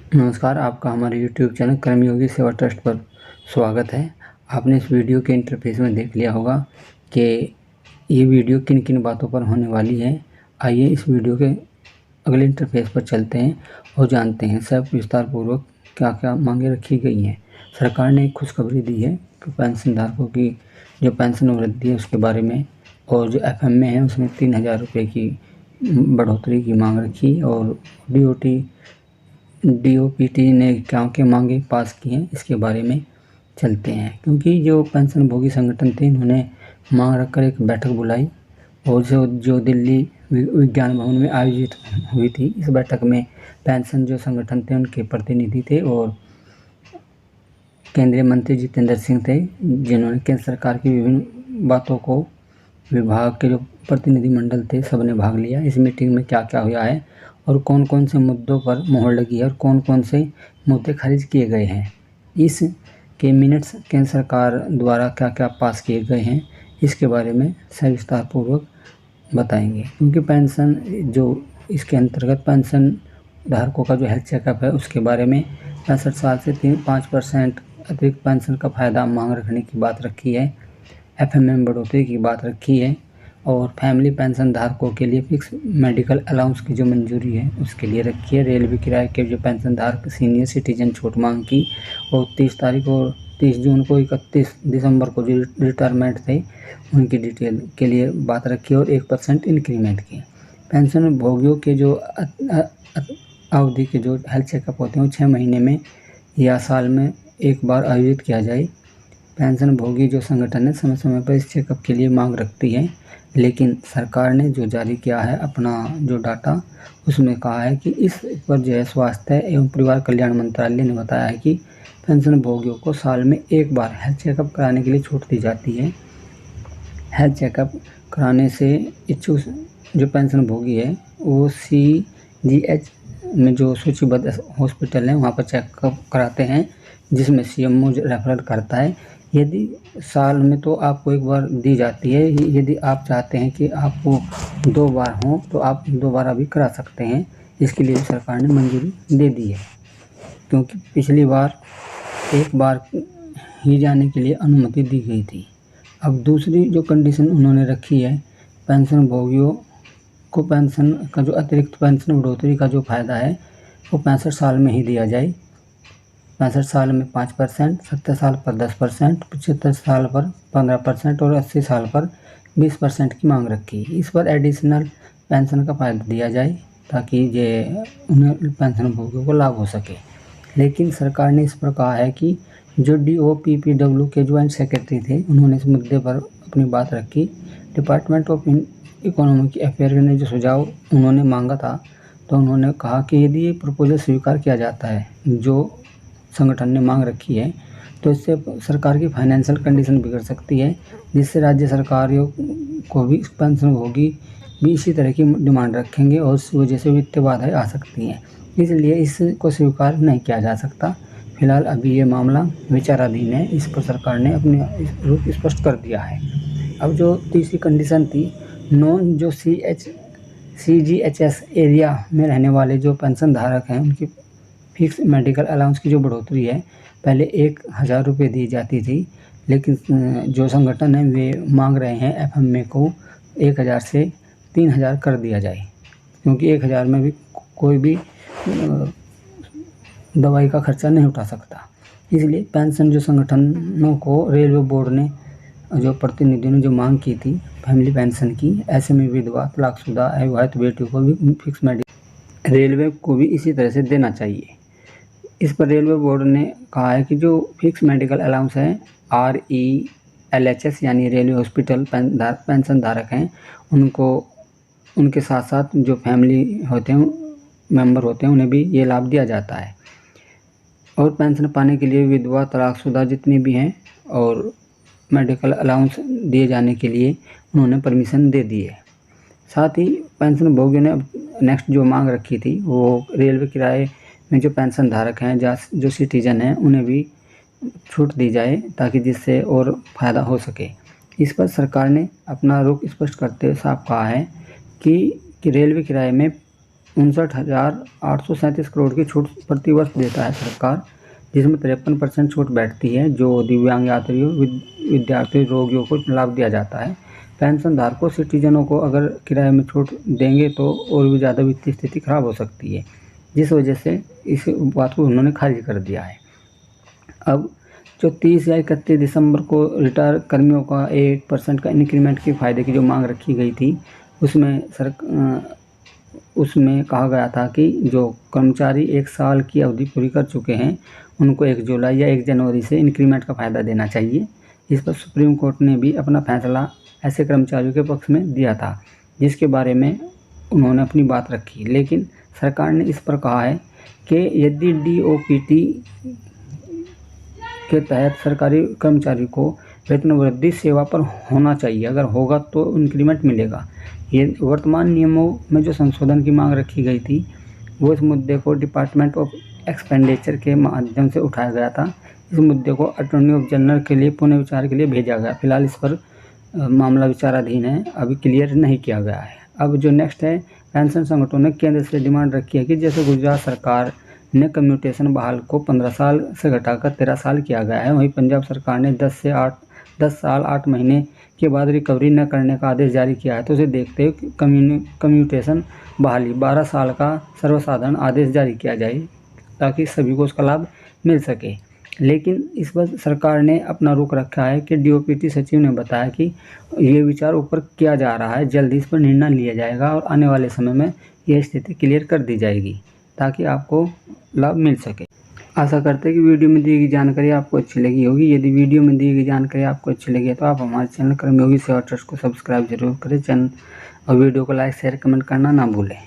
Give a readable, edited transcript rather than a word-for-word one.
नमस्कार, आपका हमारे YouTube चैनल कर्मयोगी सेवा ट्रस्ट पर स्वागत है। आपने इस वीडियो के इंटरफेस में देख लिया होगा कि ये वीडियो किन किन बातों पर होने वाली है। आइए इस वीडियो के अगले इंटरफेस पर चलते हैं और जानते हैं सब विस्तार पूर्वक क्या क्या मांगे रखी गई हैं। सरकार ने एक खुशखबरी दी है कि पेंशन धारकों की जो पेंशन वृद्धि है उसके बारे में, और जो FMA है उसमें 3000 रुपये की बढ़ोतरी की मांग रखी, और DOPT ने क्या क्या मांगे पास की हैं इसके बारे में चलते हैं। क्योंकि जो पेंशन भोगी संगठन थे इन्होंने मांग रखकर एक बैठक बुलाई, और जो दिल्ली विज्ञान भवन में आयोजित हुई थी। इस बैठक में पेंशन जो संगठन थे उनके प्रतिनिधि थे और केंद्रीय मंत्री जितेंद्र सिंह थे, जिन्होंने केंद्र सरकार की विभिन्न बातों को, विभाग के जो प्रतिनिधिमंडल थे सबने भाग लिया। इस मीटिंग में क्या क्या हुआ है और कौन कौन से मुद्दों पर मोहर लगी है और कौन कौन से मुद्दे खारिज किए गए हैं, इस के मिनट्स केंद्र सरकार द्वारा क्या क्या पास किए गए हैं, इसके बारे में सविस्तार पूर्वक बताएंगे। क्योंकि पेंशन जो इसके अंतर्गत पेंशन धारकों का जो हेल्थ चेकअप है उसके बारे में 65 साल से 5% अतिरिक्त पेंशन का फ़ायदा मांग रखने की बात रखी है। FMA में बढ़ोतरी की बात रखी है, और फैमिली पेंशन धारकों के लिए फिक्स मेडिकल अलाउंस की जो मंजूरी है उसके लिए रखी है। रेलवे किराए के जो पेंशन धारक सीनियर सिटीजन छूट मांग की, और 30 तारीख और 30 जून को 31 दिसंबर को जो रिटायरमेंट थे उनकी डिटेल के लिए बात रखी, और 1% इंक्रीमेंट की। पेंशन भोगियों के जो अवधि के जो हेल्थ चेकअप होते हैं वो 6 महीने में या साल में एक बार आयोजित किया जाए। पेंशन भोगी जो संगठन है समय समय पर इस चेकअप के लिए मांग रखती है, लेकिन सरकार ने जो जारी किया है अपना जो डाटा, उसमें कहा है कि इस पर जो है स्वास्थ्य एवं परिवार कल्याण मंत्रालय ने बताया है कि पेंशन भोगियों को साल में एक बार हेल्थ चेकअप कराने के लिए छूट दी जाती है। हेल्थ चेकअप कराने से इच्छुक जो पेंशन भोगी है वो CGH में जो सूचीबद्ध हॉस्पिटल है वहाँ पर चेकअप कराते हैं, जिसमें CMO रेफरल करता है। यदि साल में तो आपको एक बार दी जाती है, यदि आप चाहते हैं कि आपको 2 बार हो तो आप 2 बार अभी करा सकते हैं। इसके लिए सरकार ने मंजूरी दे दी है, क्योंकि पिछली बार एक बार ही जाने के लिए अनुमति दी गई थी। अब दूसरी जो कंडीशन उन्होंने रखी है, पेंशन भोगियों को पेंशन का जो अतिरिक्त पेंशन बढ़ोतरी का जो फ़ायदा है वो 65 साल में ही दिया जाए। 65 साल में 5%, 70 साल पर 10%, 75 साल पर 15% और 80 साल पर 20% की मांग रखी। इस पर एडिशनल पेंशन का फ़ायदा दिया जाए ताकि ये उन्हें पेंशन भोगियों को लाभ हो सके। लेकिन सरकार ने इस पर कहा है कि जो DOPPW के ज्वाइंट सेक्रेटरी थे उन्होंने इस मुद्दे पर अपनी बात रखी। डिपार्टमेंट ऑफ इकोनॉमिक अफेयर ने जो सुझाव उन्होंने मांगा था, तो उन्होंने कहा कि यदि ये प्रपोजल स्वीकार किया जाता है जो संगठन ने मांग रखी है, तो इससे सरकार की फाइनेंशियल कंडीशन बिगड़ सकती है, जिससे राज्य सरकारों को भी पेंशन भोगी भी इसी तरह की डिमांड रखेंगे और इस वजह से वित्तीय बाधाएं आ सकती हैं। इसलिए इसको स्वीकार नहीं किया जा सकता। फिलहाल अभी ये मामला विचाराधीन है, इस पर सरकार ने अपनी रुख स्पष्ट कर दिया है। अब जो तीसरी कंडीशन थी, नॉन जो CGHS एरिया में रहने वाले जो पेंशन धारक हैं उनकी फिक्स मेडिकल अलाउंस की जो बढ़ोतरी है, पहले 1000 रुपये दी जाती थी, लेकिन जो संगठन है वे मांग रहे हैं FMA को 1000 से 3000 कर दिया जाए, क्योंकि 1000 में भी कोई भी दवाई का खर्चा नहीं उठा सकता। इसलिए पेंशन जो संगठनों को रेलवे बोर्ड ने जो प्रतिनिधियों ने जो मांग की थी फैमिली पेंशन की, ऐसे में विधवा, तलाकशुदा, अविवाहित बेटियों को भी फिक्स मेडिकल रेलवे को भी इसी तरह से देना चाहिए। इस पर रेलवे बोर्ड ने कहा है कि जो फिक्स मेडिकल अलाउंस है RELHS यानी रेलवे हॉस्पिटल पेंशन धारक हैं उनको, उनके साथ साथ जो फैमिली होते हैं मेंबर होते हैं उन्हें भी ये लाभ दिया जाता है। और पेंशन पाने के लिए विधवा, तलाकशुदा जितनी भी हैं और मेडिकल अलाउंस दिए जाने के लिए उन्होंने परमिशन दे दी है। साथ ही पेंशन भोगियों ने नेक्स्ट जो मांग रखी थी वो रेलवे किराए में जो पेंशन धारक हैं जो सिटीजन हैं उन्हें भी छूट दी जाए, ताकि जिससे और फ़ायदा हो सके। इस पर सरकार ने अपना रुख स्पष्ट करते हुए साफ कहा है कि रेलवे किराए में 59,837 करोड़ की छूट प्रति वर्ष देता है सरकार, जिसमें 53% छूट बैठती है जो दिव्यांग यात्रियों, विद्यार्थियों, रोगियों को लाभ दिया जाता है। पेंशन धारकों, सिटीजनों को अगर किराए में छूट देंगे तो और भी ज़्यादा वित्तीय स्थिति खराब हो सकती है, जिस वजह से इस बात को उन्होंने खारिज कर दिया है। अब जो 30 या 31 दिसंबर को रिटायर कर्मियों का 8% का इंक्रीमेंट के फायदे की जो मांग रखी गई थी, उसमें कहा गया था कि जो कर्मचारी 1 साल की अवधि पूरी कर चुके हैं उनको 1 जुलाई या 1 जनवरी से इंक्रीमेंट का फ़ायदा देना चाहिए। इस पर सुप्रीम कोर्ट ने भी अपना फैसला ऐसे कर्मचारियों के पक्ष में दिया था, जिसके बारे में उन्होंने अपनी बात रखी। लेकिन सरकार ने इस पर कहा है कि यदि DOPT के तहत सरकारी कर्मचारी को वेतन वृद्धि सेवा पर होना चाहिए, अगर होगा तो इंक्रीमेंट मिलेगा। ये वर्तमान नियमों में जो संशोधन की मांग रखी गई थी, वो इस मुद्दे को डिपार्टमेंट ऑफ एक्सपेंडिचर के माध्यम से उठाया गया था। इस मुद्दे को अटॉर्नी ऑफ जनरल के लिए पुनः विचार के लिए भेजा गया। फिलहाल इस पर मामला विचाराधीन है, अभी क्लियर नहीं किया गया है। अब जो नेक्स्ट है, पेंशन संगठनों ने केंद्र से डिमांड रखी है कि जैसे गुजरात सरकार ने कम्यूटेशन बहाल को 15 साल से घटाकर 13 साल किया गया है, वहीं पंजाब सरकार ने 10 साल 8 महीने के बाद रिकवरी न करने का आदेश जारी किया है। तो उसे देखते हुए कम्यूटेशन बहाली 12 साल का सर्वसाधारण आदेश जारी किया जाए ताकि सभी को उसका लाभ मिल सके। लेकिन इस पर सरकार ने अपना रुख रखा है कि DOPT सचिव ने बताया कि ये विचार ऊपर किया जा रहा है, जल्दी इस पर निर्णय लिया जाएगा और आने वाले समय में यह स्थिति क्लियर कर दी जाएगी ताकि आपको लाभ मिल सके। आशा करते हैं कि वीडियो में दी गई जानकारी आपको अच्छी लगी होगी। यदि वीडियो में दी गई जानकारी आपको अच्छी लगी है तो आप हमारे चैनल कर्मयोगी सेवा ट्रस्ट को सब्सक्राइब जरूर करें और वीडियो को लाइक, शेयर, कमेंट करना ना भूलें।